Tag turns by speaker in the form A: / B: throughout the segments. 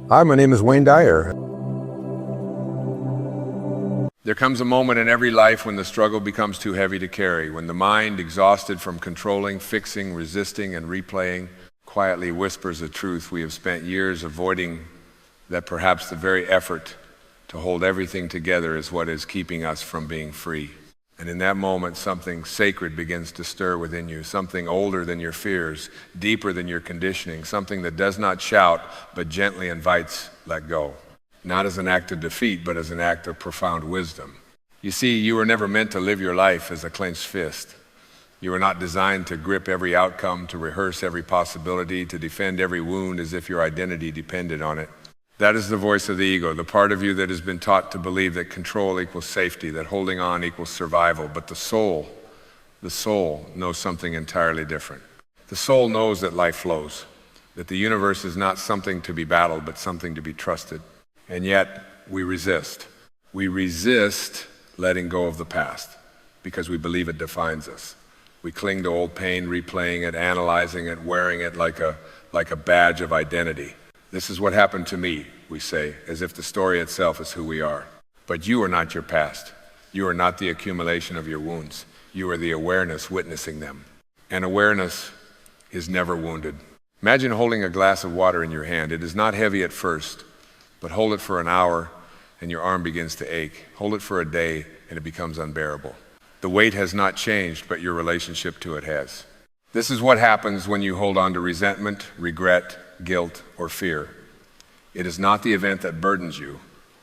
A: Hi, my name is Wayne Dyer.
B: There comes a moment in every life when the struggle becomes too heavy to carry, when the mind, exhausted from controlling, fixing, resisting, and replaying, quietly whispers a truth we have spent years avoiding, that perhaps the very effort to hold everything together is what is keeping us from being free. And in that moment, something sacred begins to stir within you, something older than your fears, deeper than your conditioning, something that does not shout, but gently invites, let go. Not as an act of defeat, but as an act of profound wisdom. You see, you were never meant to live your life as a clenched fist. You were not designed to grip every outcome, to rehearse every possibility, to defend every wound as if your identity depended on it. That is the voice of the ego, the part of you that has been taught to believe that control equals safety, that holding on equals survival. But the soul knows something entirely different. The soul knows that life flows, that the universe is not something to be battled, but something to be trusted. And yet, we resist. We resist letting go of the past because we believe it defines us. We cling to old pain, replaying it, analyzing it, wearing it like a badge of identity. This is what happened to me, we say, as if the story itself is who we are. But you are not your past. You are not the accumulation of your wounds. You are the awareness witnessing them. And awareness is never wounded. Imagine holding a glass of water in your hand. It is not heavy at first, but hold it for an hour and your arm begins to ache. Hold it for a day and it becomes unbearable. The weight has not changed, but your relationship to it has. This is what happens when you hold on to resentment, regret, guilt, or fear. It is not the event that burdens you.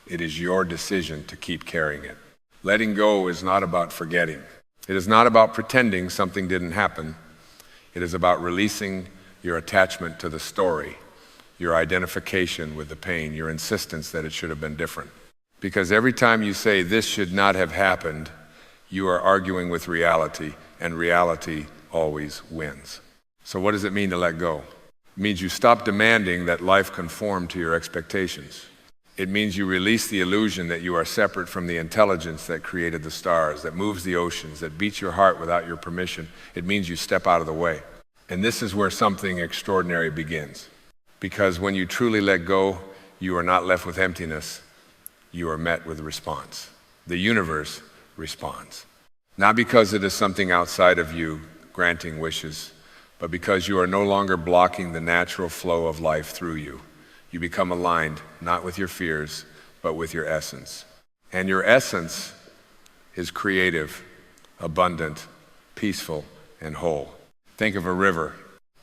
B: It is your decision to keep carrying it. Letting go is not about forgetting. It is not about pretending something didn't happen. It is about releasing your attachment to the story, your identification with the pain, your insistence that it should have been different. Because every time you say this should not have happened, you are arguing with reality, and reality always wins. So what does it mean to let go? It means you stop demanding that life conform to your expectations. It means you release the illusion that you are separate from the intelligence that created the stars, that moves the oceans, that beats your heart without your permission. It means you step out of the way. And this is where something extraordinary begins. Because when you truly let go, you are not left with emptiness. You are met with a response. The universe responds. Not because it is something outside of you granting wishes, but because you are no longer blocking the natural flow of life through you. You become aligned, not with your fears, but with your essence. And your essence is creative, abundant, peaceful, and whole. Think of a river.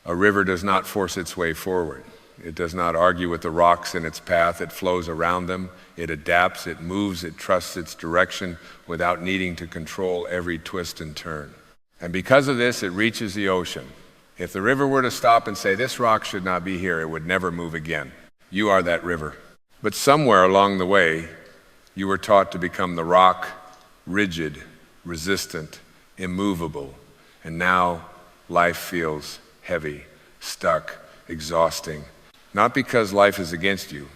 B: A river does not force its way forward. It does not argue with the rocks in its path. It flows around them. It adapts, it moves, it trusts its direction without needing to control every twist and turn. And because of this, it reaches the ocean. If the river were to stop and say, this rock should not be here, it would never move again. You are that river. But somewhere along the way, you were taught to become the rock, rigid, resistant, immovable. And now life feels heavy, stuck, exhausting. Not because life is against you,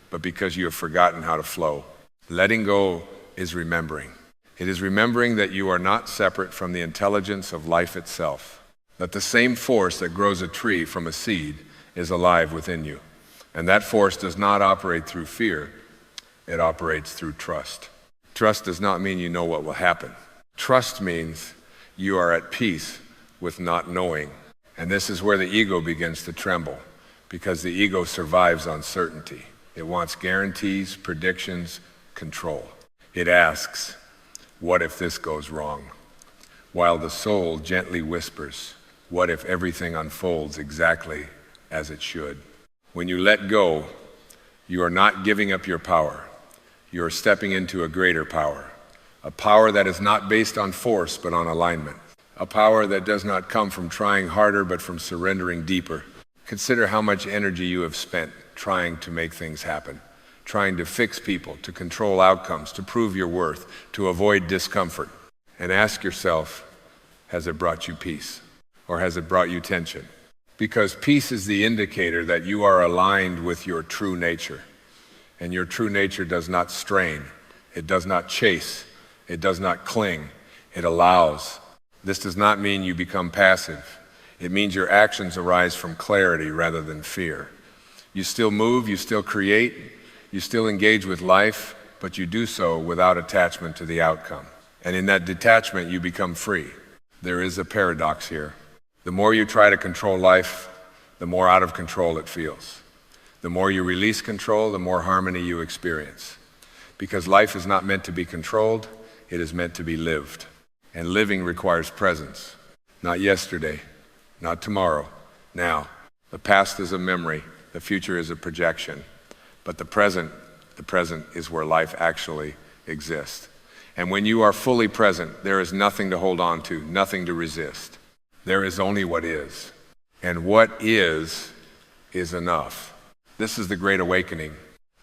B: but because you have forgotten how to flow. Letting go is remembering. It is remembering that you are not separate from the intelligence of life itself. That the same force that grows a tree from a seed is alive within you. And that force does not operate through fear. It operates through trust. Trust does not mean you know what will happen. Trust means you are at peace with not knowing. And this is where the ego begins to tremble, because the ego survives uncertainty. It wants guarantees, predictions, control. It asks, what if this goes wrong? While the soul gently whispers, what if everything unfolds exactly as it should? When you let go, you are not giving up your power. You are stepping into a greater power, a power that is not based on force but on alignment, a power that does not come from trying harder but from surrendering deeper. Consider how much energy you have spent trying to make things happen, trying to fix people, to control outcomes, to prove your worth, to avoid discomfort. And ask yourself, has it brought you peace? Or has it brought you tension? Because peace is the indicator that you are aligned with your true nature. And your true nature does not strain. It does not chase. It does not cling. It allows. This does not mean you become passive. It means your actions arise from clarity rather than fear. You still move, you still create, you still engage with life, but you do so without attachment to the outcome. And in that detachment, you become free. There is a paradox here. The more you try to control life, the more out of control it feels. The more you release control, the more harmony you experience. Because life is not meant to be controlled, it is meant to be lived. And living requires presence. Not yesterday, not tomorrow, now. The past is a memory, the future is a projection. But the present is where life actually exists. And when you are fully present, there is nothing to hold on to, nothing to resist. There is only what is. And what is enough. This is the great awakening.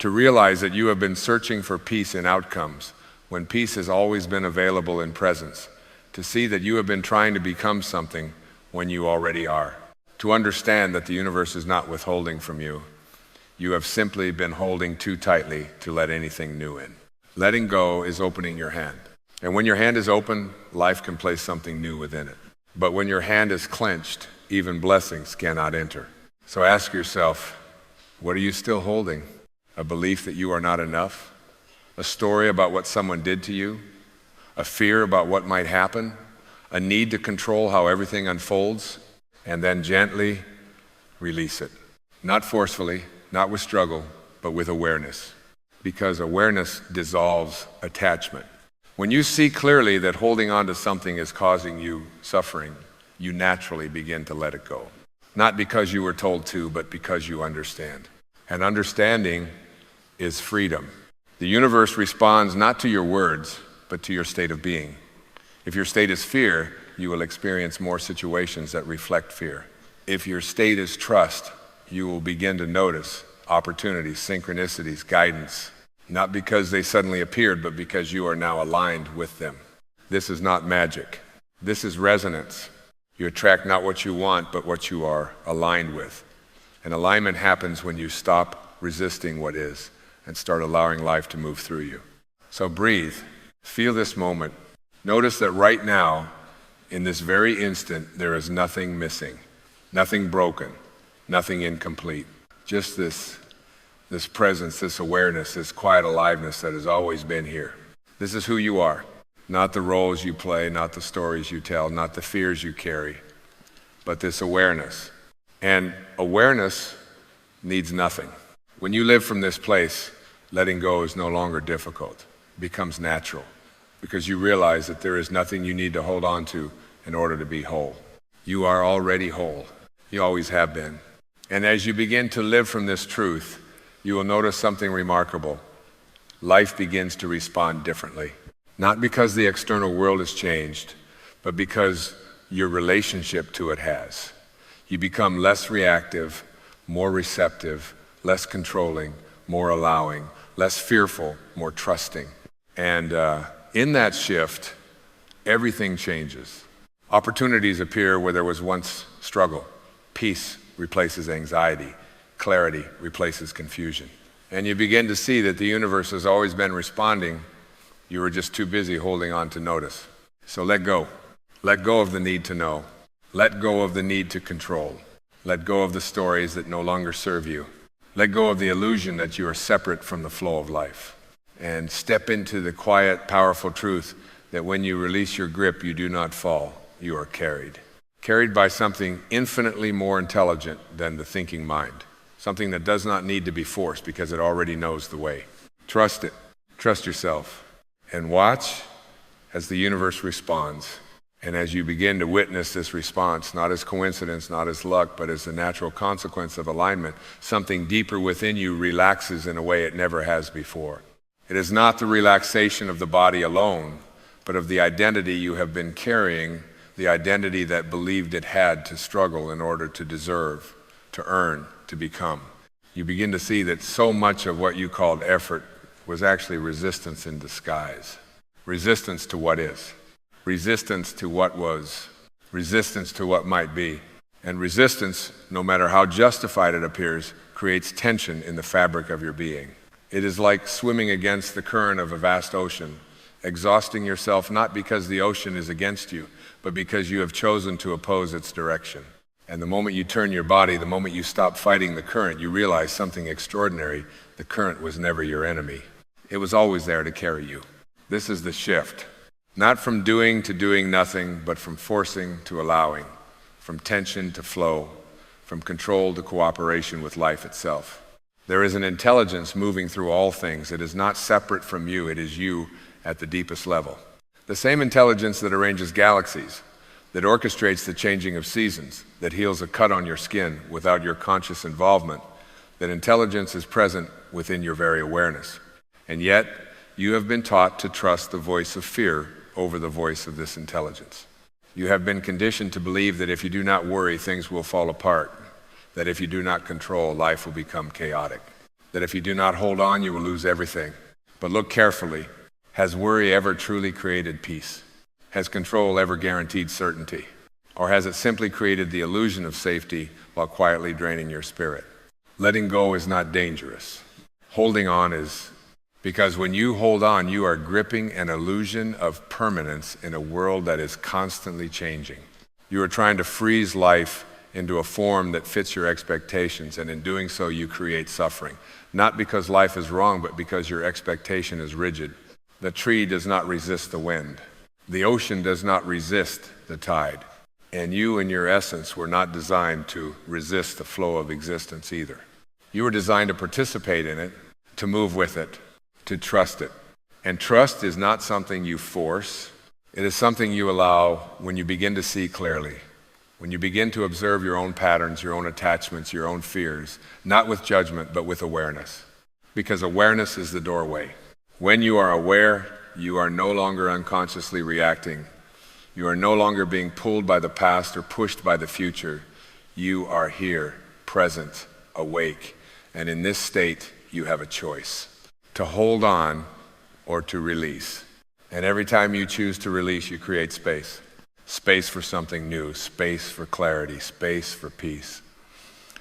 B: To realize that you have been searching for peace in outcomes, when peace has always been available in presence. To see that you have been trying to become something when you already are. To understand that the universe is not withholding from you. You have simply been holding too tightly to let anything new in. Letting go is opening your hand. And when your hand is open, life can place something new within it. But when your hand is clenched, even blessings cannot enter. So ask yourself, what are you still holding? A belief that you are not enough? A story about what someone did to you? A fear about what might happen? A need to control how everything unfolds? And then gently release it. Not forcefully, not with struggle, but with awareness. Because awareness dissolves attachment. When you see clearly that holding on to something is causing you suffering, you naturally begin to let it go. Not because you were told to, but because you understand. And understanding is freedom. The universe responds not to your words, but to your state of being. If your state is fear, you will experience more situations that reflect fear. If your state is trust, you will begin to notice opportunities, synchronicities, guidance, not because they suddenly appeared, but because you are now aligned with them. This is not magic. This is resonance. You attract not what you want, but what you are aligned with. And alignment happens when you stop resisting what is and start allowing life to move through you. So breathe. Feel this moment. Notice that right now, in this very instant, there is nothing missing, nothing broken, nothing incomplete. Just this presence, this awareness, this quiet aliveness that has always been here. This is who you are. Not the roles you play, not the stories you tell, not the fears you carry, but this awareness. And awareness needs nothing. When you live from this place, letting go is no longer difficult. It becomes natural because you realize that there is nothing you need to hold on to in order to be whole. You are already whole. You always have been. And as you begin to live from this truth, you will notice something remarkable. Life begins to respond differently. Not because the external world has changed, but because your relationship to it has. You become less reactive, more receptive, less controlling, more allowing, less fearful, more trusting. And in that shift, everything changes. Opportunities appear where there was once struggle. Peace replaces anxiety. Clarity replaces confusion. And you begin to see that the universe has always been responding. You were just too busy holding on to notice. So let go. Let go of the need to know. Let go of the need to control. Let go of the stories that no longer serve you. Let go of the illusion that you are separate from the flow of life. And step into the quiet, powerful truth that when you release your grip, you do not fall. You are carried. Carried by something infinitely more intelligent than the thinking mind. Something that does not need to be forced because it already knows the way. Trust it. Trust yourself. And watch as the universe responds. And as you begin to witness this response, not as coincidence, not as luck, but as the natural consequence of alignment, something deeper within you relaxes in a way it never has before. It is not the relaxation of the body alone, but of the identity you have been carrying, the identity that believed it had to struggle in order to deserve, to earn, to become. You begin to see that so much of what you called effort was actually resistance in disguise. Resistance to what is. Resistance to what was. Resistance to what might be. And resistance, no matter how justified it appears, creates tension in the fabric of your being. It is like swimming against the current of a vast ocean, exhausting yourself not because the ocean is against you, but because you have chosen to oppose its direction. And the moment you turn your body, the moment you stop fighting the current, you realize something extraordinary. The current was never your enemy. It was always there to carry you. This is the shift. Not from doing to doing nothing, but from forcing to allowing, from tension to flow, from control to cooperation with life itself. There is an intelligence moving through all things. It is not separate from you. It is you at the deepest level. The same intelligence that arranges galaxies, that orchestrates the changing of seasons, that heals a cut on your skin without your conscious involvement, that intelligence is present within your very awareness. And yet, you have been taught to trust the voice of fear over the voice of this intelligence. You have been conditioned to believe that if you do not worry, things will fall apart, that if you do not control, life will become chaotic, that if you do not hold on, you will lose everything. But look carefully. Has worry ever truly created peace? Has control ever guaranteed certainty? Or has it simply created the illusion of safety while quietly draining your spirit? Letting go is not dangerous. Holding on is, because when you hold on, you are gripping an illusion of permanence in a world that is constantly changing. You are trying to freeze life into a form that fits your expectations, and in doing so, you create suffering. Not because life is wrong, but because your expectation is rigid. The tree does not resist the wind. The ocean does not resist the tide. And you, in your essence, were not designed to resist the flow of existence either. You were designed to participate in it, to move with it, to trust it. And trust is not something you force. It is something you allow when you begin to see clearly, when you begin to observe your own patterns, your own attachments, your own fears, not with judgment, but with awareness. Because awareness is the doorway. When you are aware, you are no longer unconsciously reacting. You are no longer being pulled by the past or pushed by the future. You are here, present, awake. And in this state, you have a choice: to hold on or to release. And every time you choose to release, you create space. Space for something new, space for clarity, space for peace.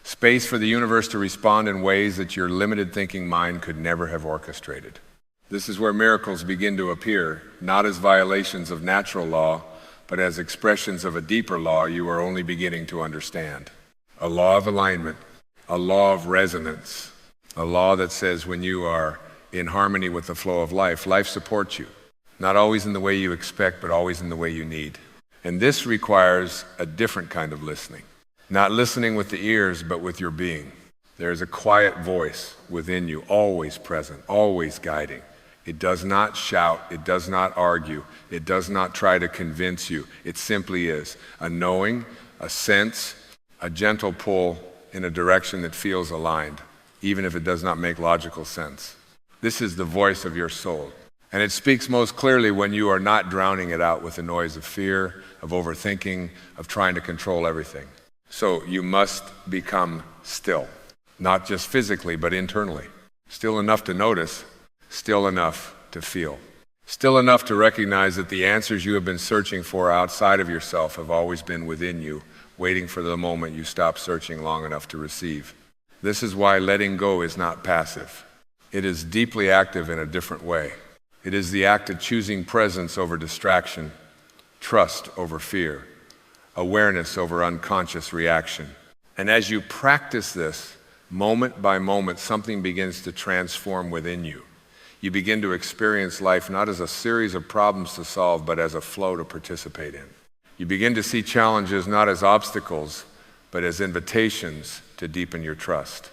B: Space for the universe to respond in ways that your limited thinking mind could never have orchestrated. This is where miracles begin to appear, not as violations of natural law, but as expressions of a deeper law you are only beginning to understand. A law of alignment, a law of resonance, a law that says when you are in harmony with the flow of life, life supports you. Not always in the way you expect, but always in the way you need. And this requires a different kind of listening. Not listening with the ears, but with your being. There is a quiet voice within you, always present, always guiding. It does not shout, it does not argue, it does not try to convince you. It simply is a knowing, a sense, a gentle pull in a direction that feels aligned, even if it does not make logical sense. This is the voice of your soul. And it speaks most clearly when you are not drowning it out with the noise of fear, of overthinking, of trying to control everything. So you must become still, not just physically, but internally. Still enough to notice, still enough to feel. Still enough to recognize that the answers you have been searching for outside of yourself have always been within you, waiting for the moment you stop searching long enough to receive. This is why letting go is not passive. It is deeply active in a different way. It is the act of choosing presence over distraction, trust over fear, awareness over unconscious reaction. And as you practice this, moment by moment, something begins to transform within you. You begin to experience life not as a series of problems to solve, but as a flow to participate in. You begin to see challenges not as obstacles, but as invitations to deepen your trust.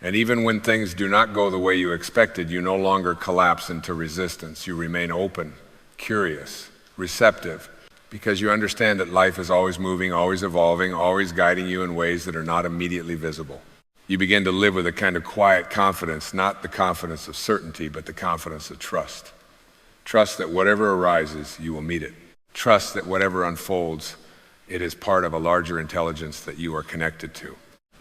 B: And even when things do not go the way you expected, you no longer collapse into resistance. You remain open, curious, receptive, because you understand that life is always moving, always evolving, always guiding you in ways that are not immediately visible. You begin to live with a kind of quiet confidence, not the confidence of certainty, but the confidence of trust. Trust that whatever arises, you will meet it. Trust that whatever unfolds, it is part of a larger intelligence that you are connected to.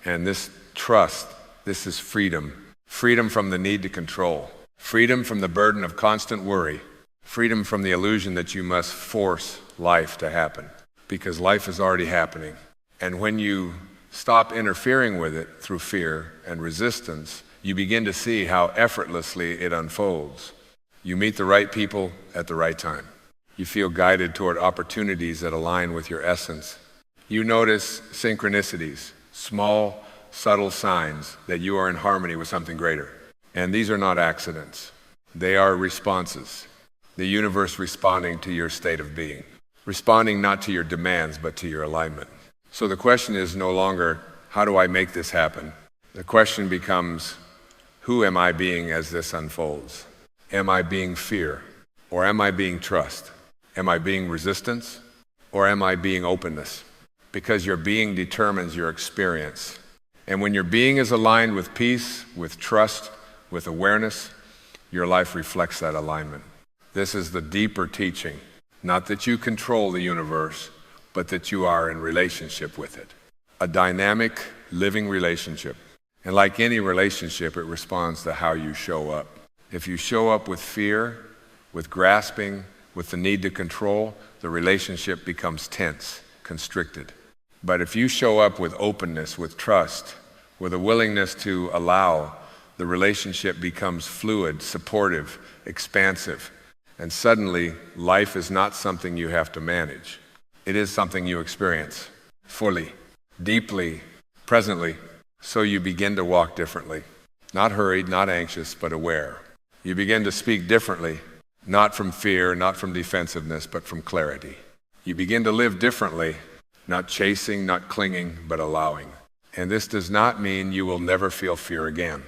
B: And this trust, this is freedom. Freedom from the need to control. Freedom from the burden of constant worry. Freedom from the illusion that you must force life to happen, because life is already happening. And when you stop interfering with it through fear and resistance, you begin to see how effortlessly it unfolds. You meet the right people at the right time. You feel guided toward opportunities that align with your essence. You notice synchronicities, small, subtle signs that you are in harmony with something greater. And these are not accidents. They are responses. The universe responding to your state of being. Responding not to your demands, but to your alignment. So the question is no longer, how do I make this happen? The question becomes, who am I being as this unfolds? Am I being fear? Or am I being trust? Am I being resistance? Or am I being openness? Because your being determines your experience. And when your being is aligned with peace, with trust, with awareness, your life reflects that alignment. This is the deeper teaching. Not that you control the universe, but that you are in relationship with it. A dynamic, living relationship. And like any relationship, it responds to how you show up. If you show up with fear, with grasping, with the need to control, the relationship becomes tense, constricted. But if you show up with openness, with trust, with a willingness to allow, the relationship becomes fluid, supportive, expansive. And suddenly, life is not something you have to manage. It is something you experience fully, deeply, presently. So you begin to walk differently. Not hurried, not anxious, but aware. You begin to speak differently, not from fear, not from defensiveness, but from clarity. You begin to live differently, not chasing, not clinging, but allowing. And this does not mean you will never feel fear again.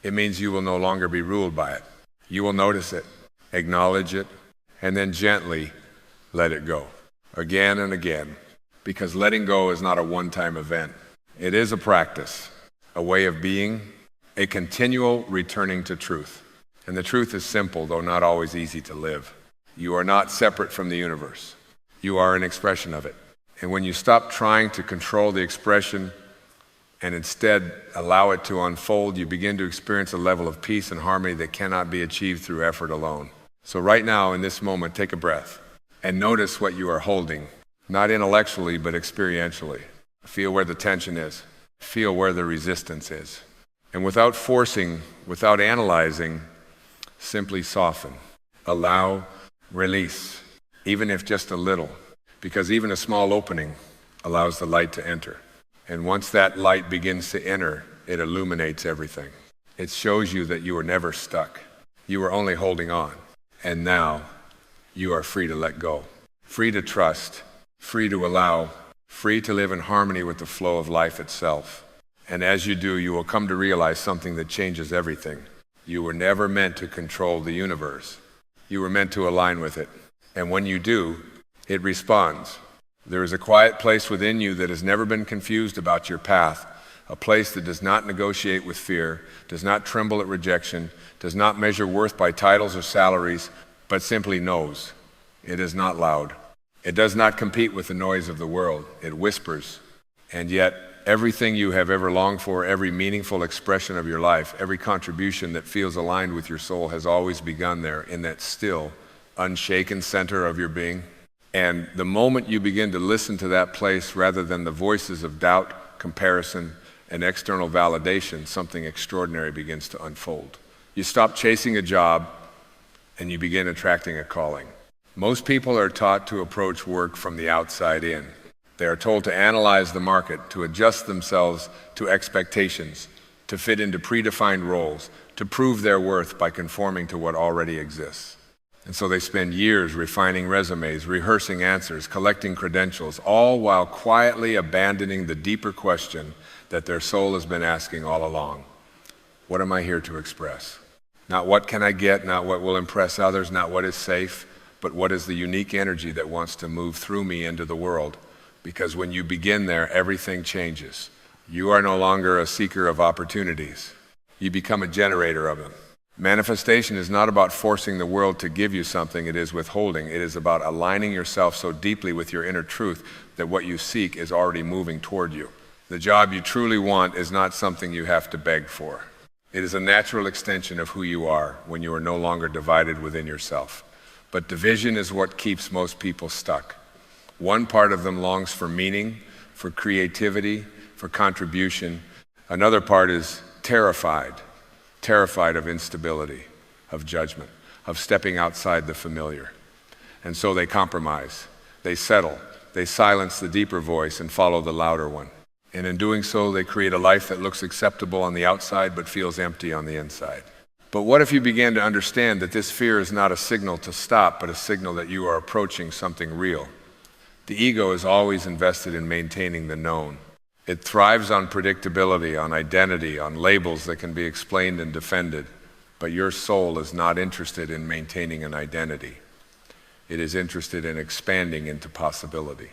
B: It means you will no longer be ruled by it. You will notice it, acknowledge it, and then gently let it go. Again and again. Because letting go is not a one-time event. It is a practice, a way of being, a continual returning to truth. And the truth is simple, though not always easy to live. You are not separate from the universe. You are an expression of it. And when you stop trying to control the expression and instead allow it to unfold, you begin to experience a level of peace and harmony that cannot be achieved through effort alone. So right now, in this moment, take a breath and notice what you are holding, not intellectually, but experientially. Feel where the tension is. Feel where the resistance is. And without forcing, without analyzing, simply soften, allow, release, even if just a little, because even a small opening allows the light to enter. And once that light begins to enter, it illuminates everything. It shows you that you were never stuck. You were only holding on. And now you are free to let go, free to trust, free to allow, free to live in harmony with the flow of life itself. And as you do, you will come to realize something that changes everything. You were never meant to control the universe. You were meant to align with it. And when you do, it responds. There is a quiet place within you that has never been confused about your path, a place that does not negotiate with fear, does not tremble at rejection, does not measure worth by titles or salaries, but simply knows. It is not loud. It does not compete with the noise of the world. It whispers. And yet, everything you have ever longed for, every meaningful expression of your life, every contribution that feels aligned with your soul has always begun there in that still, unshaken center of your being. And the moment you begin to listen to that place rather than the voices of doubt, comparison, and external validation, something extraordinary begins to unfold. You stop chasing a job and you begin attracting a calling. Most people are taught to approach work from the outside in. They are told to analyze the market, to adjust themselves to expectations, to fit into predefined roles, to prove their worth by conforming to what already exists. And so they spend years refining resumes, rehearsing answers, collecting credentials, all while quietly abandoning the deeper question that their soul has been asking all along. What am I here to express? Not what can I get, not what will impress others, not what is safe, but what is the unique energy that wants to move through me into the world? Because when you begin there, everything changes. You are no longer a seeker of opportunities. You become a generator of them. Manifestation is not about forcing the world to give you something, it is withholding. It is about aligning yourself so deeply with your inner truth that what you seek is already moving toward you. The job you truly want is not something you have to beg for. It is a natural extension of who you are when you are no longer divided within yourself. But division is what keeps most people stuck. One part of them longs for meaning, for creativity, for contribution. Another part is terrified of instability, of judgment, of stepping outside the familiar. And so they compromise, they settle, they silence the deeper voice and follow the louder one. And in doing so, they create a life that looks acceptable on the outside but feels empty on the inside. But what if you began to understand that this fear is not a signal to stop, but a signal that you are approaching something real? The ego is always invested in maintaining the known. It thrives on predictability, on identity, on labels that can be explained and defended. But your soul is not interested in maintaining an identity. It is interested in expanding into possibility.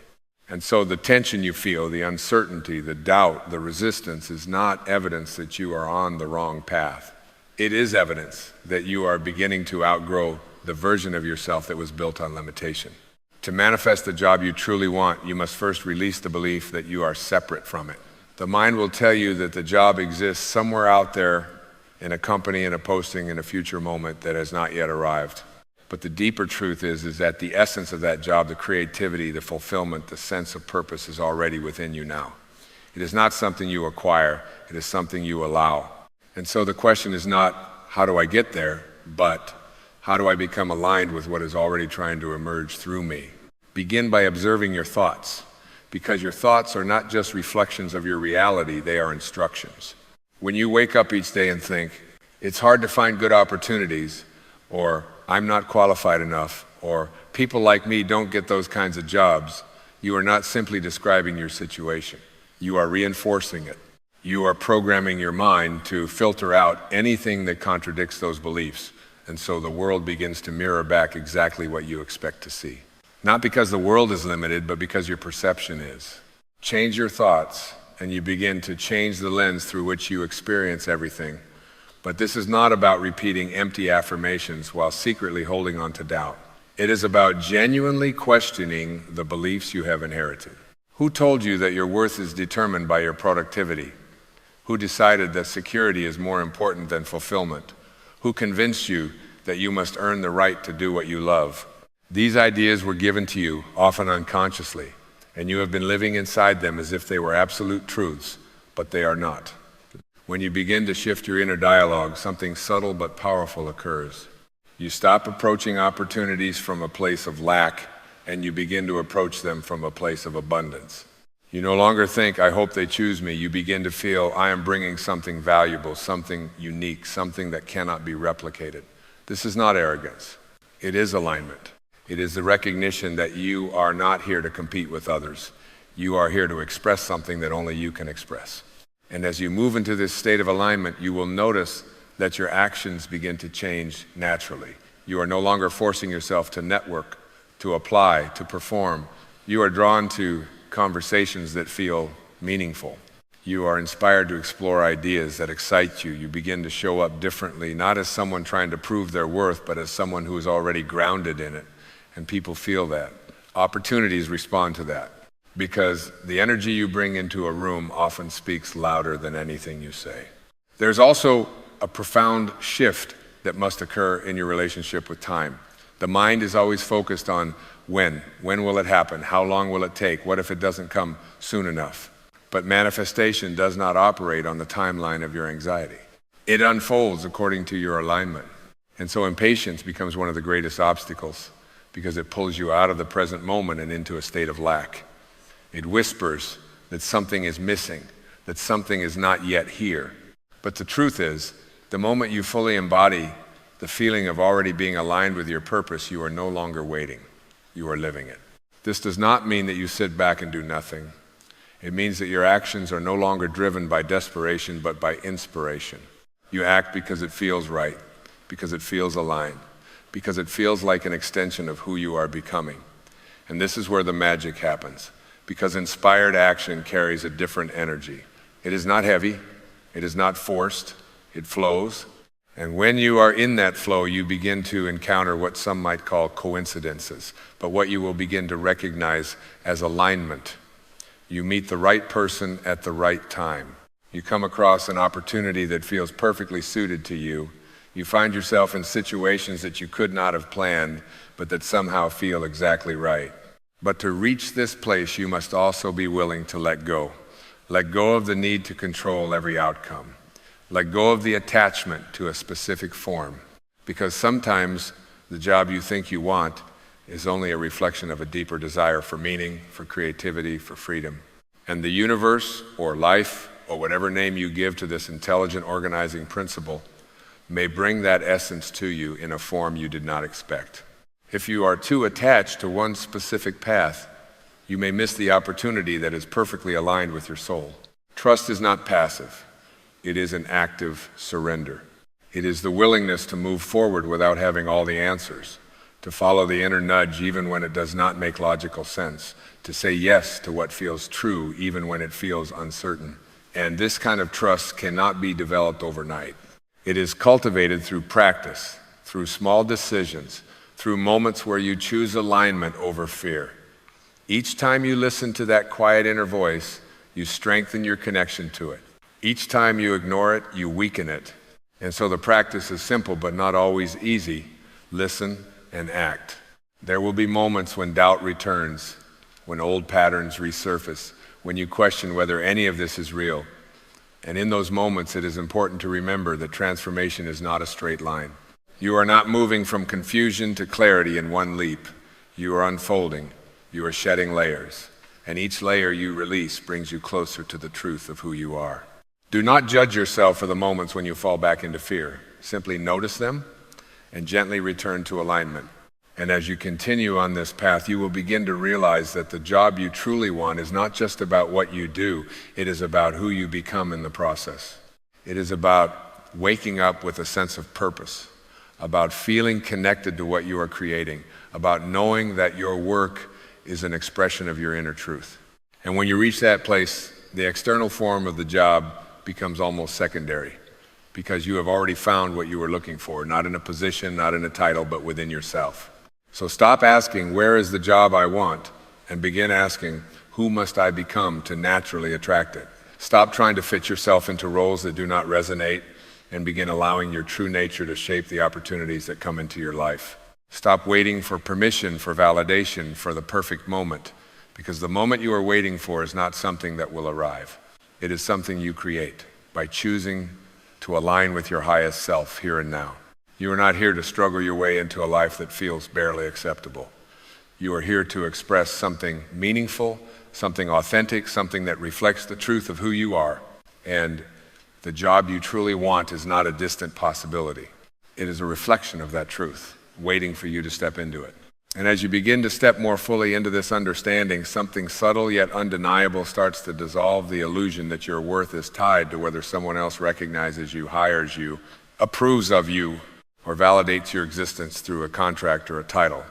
B: And so the tension you feel, the uncertainty, the doubt, the resistance is not evidence that you are on the wrong path. It is evidence that you are beginning to outgrow the version of yourself that was built on limitation. To manifest the job you truly want, you must first release the belief that you are separate from it. The mind will tell you that the job exists somewhere out there in a company, in a posting, in a future moment that has not yet arrived. But the deeper truth is that the essence of that job, the creativity, the fulfillment, the sense of purpose is already within you now. It is not something you acquire, it is something you allow. And so the question is not, how do I get there, but how do I become aligned with what is already trying to emerge through me? Begin by observing your thoughts, because your thoughts are not just reflections of your reality, they are instructions. When you wake up each day and think, it's hard to find good opportunities, or I'm not qualified enough, or people like me don't get those kinds of jobs, you are not simply describing your situation. You are reinforcing it. You are programming your mind to filter out anything that contradicts those beliefs. And so the world begins to mirror back exactly what you expect to see. Not because the world is limited, but because your perception is. Change your thoughts, and you begin to change the lens through which you experience everything. But this is not about repeating empty affirmations while secretly holding on to doubt. It is about genuinely questioning the beliefs you have inherited. Who told you that your worth is determined by your productivity? Who decided that security is more important than fulfillment? Who convinced you that you must earn the right to do what you love? These ideas were given to you, often unconsciously, and you have been living inside them as if they were absolute truths, but they are not. When you begin to shift your inner dialogue, something subtle but powerful occurs. You stop approaching opportunities from a place of lack, and you begin to approach them from a place of abundance. You no longer think, I hope they choose me. You begin to feel, I am bringing something valuable, something unique, something that cannot be replicated. This is not arrogance. It is alignment. It is the recognition that you are not here to compete with others. You are here to express something that only you can express. And as you move into this state of alignment, you will notice that your actions begin to change naturally. You are no longer forcing yourself to network, to apply, to perform. You are drawn to conversations that feel meaningful. You are inspired to explore ideas that excite you. You begin to show up differently, not as someone trying to prove their worth, but as someone who is already grounded in it. And people feel that. Opportunities respond to that, because the energy you bring into a room often speaks louder than anything you say. There's also a profound shift that must occur in your relationship with time. The mind is always focused on when. When will it happen? How long will it take? What if it doesn't come soon enough? But manifestation does not operate on the timeline of your anxiety. It unfolds according to your alignment. And so impatience becomes one of the greatest obstacles, because it pulls you out of the present moment and into a state of lack. It whispers that something is missing, that something is not yet here. But the truth is, the moment you fully embody the feeling of already being aligned with your purpose, you are no longer waiting. You are living it. This does not mean that you sit back and do nothing. It means that your actions are no longer driven by desperation, but by inspiration. You act because it feels right, because it feels aligned, because it feels like an extension of who you are becoming. And this is where the magic happens, because inspired action carries a different energy. It is not heavy, it is not forced, it flows. And when you are in that flow, you begin to encounter what some might call coincidences, but what you will begin to recognize as alignment. You meet the right person at the right time. You come across an opportunity that feels perfectly suited to you. You find yourself in situations that you could not have planned, but that somehow feel exactly right. But to reach this place, you must also be willing to let go. Let go of the need to control every outcome. Let go of the attachment to a specific form. Because sometimes the job you think you want is only a reflection of a deeper desire for meaning, for creativity, for freedom. And the universe, or life, or whatever name you give to this intelligent organizing principle, may bring that essence to you in a form you did not expect. If you are too attached to one specific path, you may miss the opportunity that is perfectly aligned with your soul. Trust is not passive. It is an active surrender. It is the willingness to move forward without having all the answers, to follow the inner nudge even when it does not make logical sense, to say yes to what feels true even when it feels uncertain. And this kind of trust cannot be developed overnight. It is cultivated through practice, through small decisions, through moments where you choose alignment over fear. Each time you listen to that quiet inner voice, you strengthen your connection to it. Each time you ignore it, you weaken it. And so the practice is simple but not always easy. Listen and act. There will be moments when doubt returns, when old patterns resurface, when you question whether any of this is real. And in those moments, it is important to remember that transformation is not a straight line. You are not moving from confusion to clarity in one leap. You are unfolding. You are shedding layers. And each layer you release brings you closer to the truth of who you are. Do not judge yourself for the moments when you fall back into fear. Simply notice them and gently return to alignment. And as you continue on this path, you will begin to realize that the job you truly want is not just about what you do, it is about who you become in the process. It is about waking up with a sense of purpose, about feeling connected to what you are creating, about knowing that your work is an expression of your inner truth. And when you reach that place, the external form of the job becomes almost secondary, because you have already found what you were looking for, not in a position, not in a title, but within yourself. So stop asking, where is the job I want? And begin asking, who must I become to naturally attract it? Stop trying to fit yourself into roles that do not resonate, and begin allowing your true nature to shape the opportunities that come into your life. Stop waiting for permission, for validation, for the perfect moment, because the moment you are waiting for is not something that will arrive. It is something you create by choosing to align with your highest self here and now. You are not here to struggle your way into a life that feels barely acceptable. You are here to express something meaningful, something authentic, something that reflects the truth of who you are. And the job you truly want is not a distant possibility. It is a reflection of that truth, waiting for you to step into it. And as you begin to step more fully into this understanding, something subtle yet undeniable starts to dissolve the illusion that your worth is tied to whether someone else recognizes you, hires you, approves of you, or validates your existence through a contract or a title.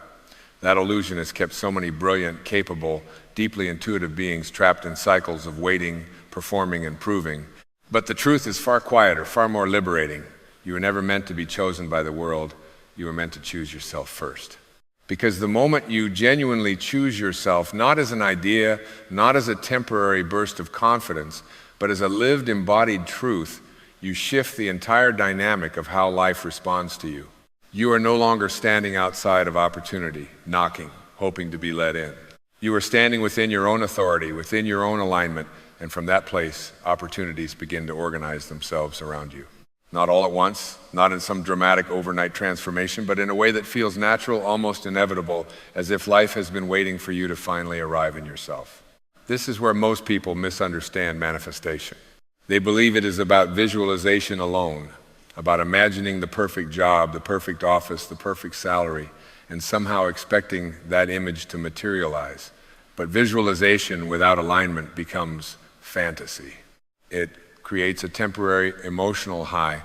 B: That illusion has kept so many brilliant, capable, deeply intuitive beings trapped in cycles of waiting, performing, and proving. But the truth is far quieter, far more liberating. You were never meant to be chosen by the world. You were meant to choose yourself first. Because the moment you genuinely choose yourself, not as an idea, not as a temporary burst of confidence, but as a lived, embodied truth, you shift the entire dynamic of how life responds to you. You are no longer standing outside of opportunity, knocking, hoping to be let in. You are standing within your own authority, within your own alignment, and from that place, opportunities begin to organize themselves around you. Not all at once, not in some dramatic overnight transformation, but in a way that feels natural, almost inevitable, as if life has been waiting for you to finally arrive in yourself. This is where most people misunderstand manifestation. They believe it is about visualization alone, about imagining the perfect job, the perfect office, the perfect salary, and somehow expecting that image to materialize. But visualization without alignment becomes fantasy. It creates a temporary emotional high,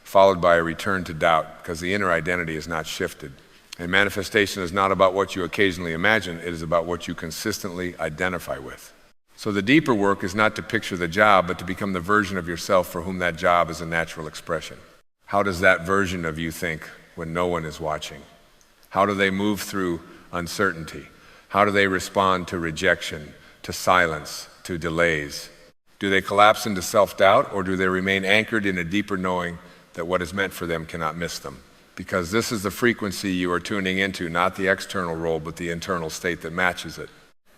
B: followed by a return to doubt, because the inner identity is not shifted. And manifestation is not about what you occasionally imagine, it is about what you consistently identify with. So the deeper work is not to picture the job, but to become the version of yourself for whom that job is a natural expression. How does that version of you think when no one is watching? How do they move through uncertainty? How do they respond to rejection, to silence, to delays? Do they collapse into self-doubt, or do they remain anchored in a deeper knowing that what is meant for them cannot miss them? Because this is the frequency you are tuning into, not the external role, but the internal state that matches it.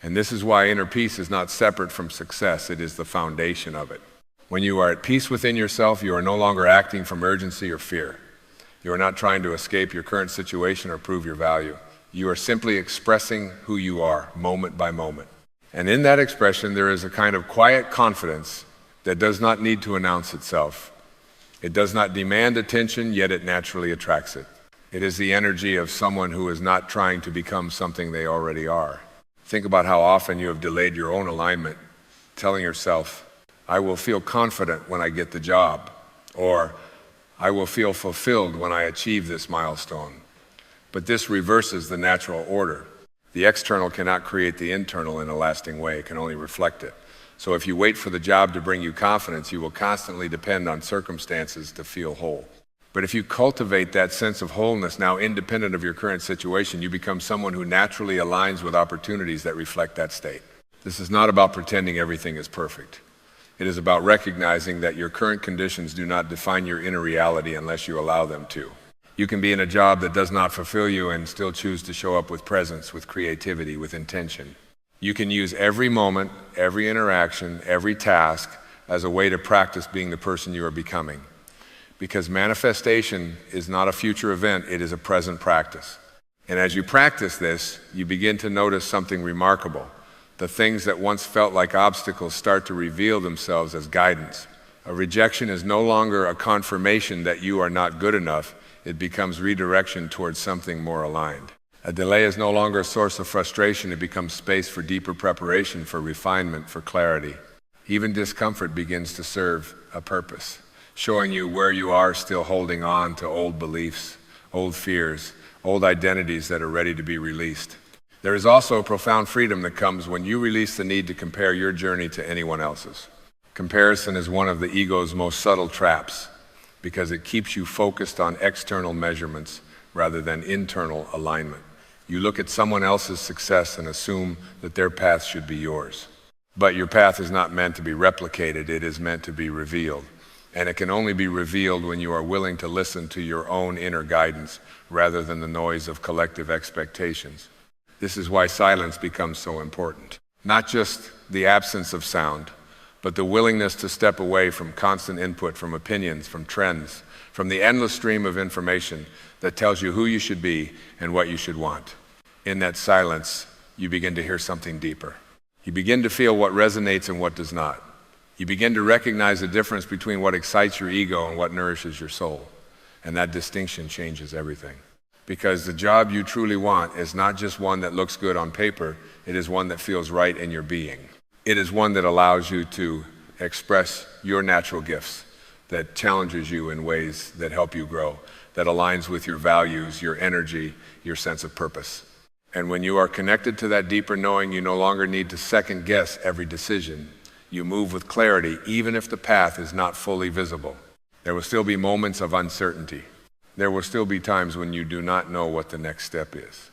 B: And this is why inner peace is not separate from success, it is the foundation of it. When you are at peace within yourself, you are no longer acting from urgency or fear. You are not trying to escape your current situation or prove your value. You are simply expressing who you are, moment by moment. And in that expression, there is a kind of quiet confidence that does not need to announce itself. It does not demand attention, yet it naturally attracts it. It is the energy of someone who is not trying to become something they already are. Think about how often you have delayed your own alignment, telling yourself, I will feel confident when I get the job, or I will feel fulfilled when I achieve this milestone. But this reverses the natural order. The external cannot create the internal in a lasting way, it can only reflect it. So if you wait for the job to bring you confidence, you will constantly depend on circumstances to feel whole. But if you cultivate that sense of wholeness, now independent of your current situation, you become someone who naturally aligns with opportunities that reflect that state. This is not about pretending everything is perfect. It is about recognizing that your current conditions do not define your inner reality unless you allow them to. You can be in a job that does not fulfill you and still choose to show up with presence, with creativity, with intention. You can use every moment, every interaction, every task as a way to practice being the person you are becoming. Because manifestation is not a future event, it is a present practice. And as you practice this, you begin to notice something remarkable. The things that once felt like obstacles start to reveal themselves as guidance. A rejection is no longer a confirmation that you are not good enough. It becomes redirection towards something more aligned. A delay is no longer a source of frustration. It becomes space for deeper preparation, for refinement, for clarity. Even discomfort begins to serve a purpose, showing you where you are still holding on to old beliefs, old fears, old identities that are ready to be released. There is also a profound freedom that comes when you release the need to compare your journey to anyone else's. Comparison is one of the ego's most subtle traps because it keeps you focused on external measurements rather than internal alignment. You look at someone else's success and assume that their path should be yours. But your path is not meant to be replicated, it is meant to be revealed. And it can only be revealed when you are willing to listen to your own inner guidance rather than the noise of collective expectations. This is why silence becomes so important. Not just the absence of sound, but the willingness to step away from constant input, from opinions, from trends, from the endless stream of information that tells you who you should be and what you should want. In that silence, you begin to hear something deeper. You begin to feel what resonates and what does not. You begin to recognize the difference between what excites your ego and what nourishes your soul. And that distinction changes everything. Because the job you truly want is not just one that looks good on paper, it is one that feels right in your being. It is one that allows you to express your natural gifts, that challenges you in ways that help you grow, that aligns with your values, your energy, your sense of purpose. And when you are connected to that deeper knowing, you no longer need to second guess every decision. You move with clarity, even if the path is not fully visible. There will still be moments of uncertainty. There will still be times when you do not know what the next step is.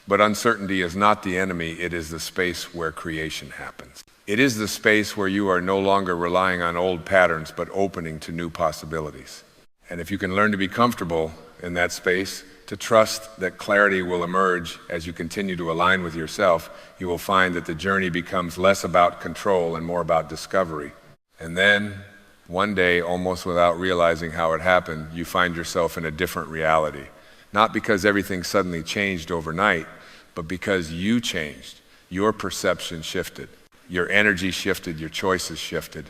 B: But uncertainty is not the enemy, it is the space where creation happens. It is the space where you are no longer relying on old patterns, but opening to new possibilities. And if you can learn to be comfortable in that space, to trust that clarity will emerge as you continue to align with yourself, you will find that the journey becomes less about control and more about discovery. And then, one day, almost without realizing how it happened, you find yourself in a different reality. Not because everything suddenly changed overnight, but because you changed. Your perception shifted. Your energy shifted, your choices shifted.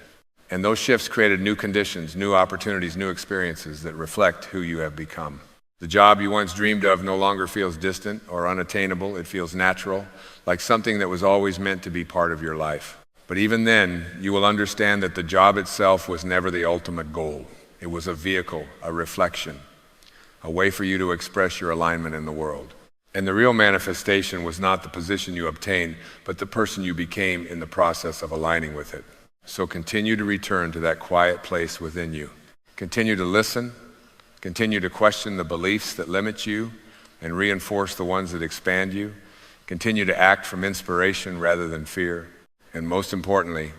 B: And those shifts created new conditions, new opportunities, new experiences that reflect who you have become. The job you once dreamed of no longer feels distant or unattainable. It feels natural, like something that was always meant to be part of your life. But even then, you will understand that the job itself was never the ultimate goal. It was a vehicle, a reflection, a way for you to express your alignment in the world. And the real manifestation was not the position you obtained, but the person you became in the process of aligning with it. So continue to return to that quiet place within you. Continue to listen. Continue to question the beliefs that limit you and reinforce the ones that expand you. Continue to act from inspiration rather than fear. And most importantly,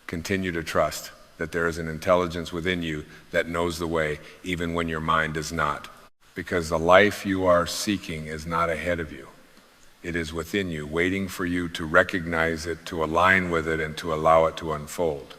B: continue to trust that there is an intelligence within you that knows the way, even when your mind does not. Because the life you are seeking is not ahead of you. It is within you, waiting for you to recognize it, to align with it, and to allow it to unfold.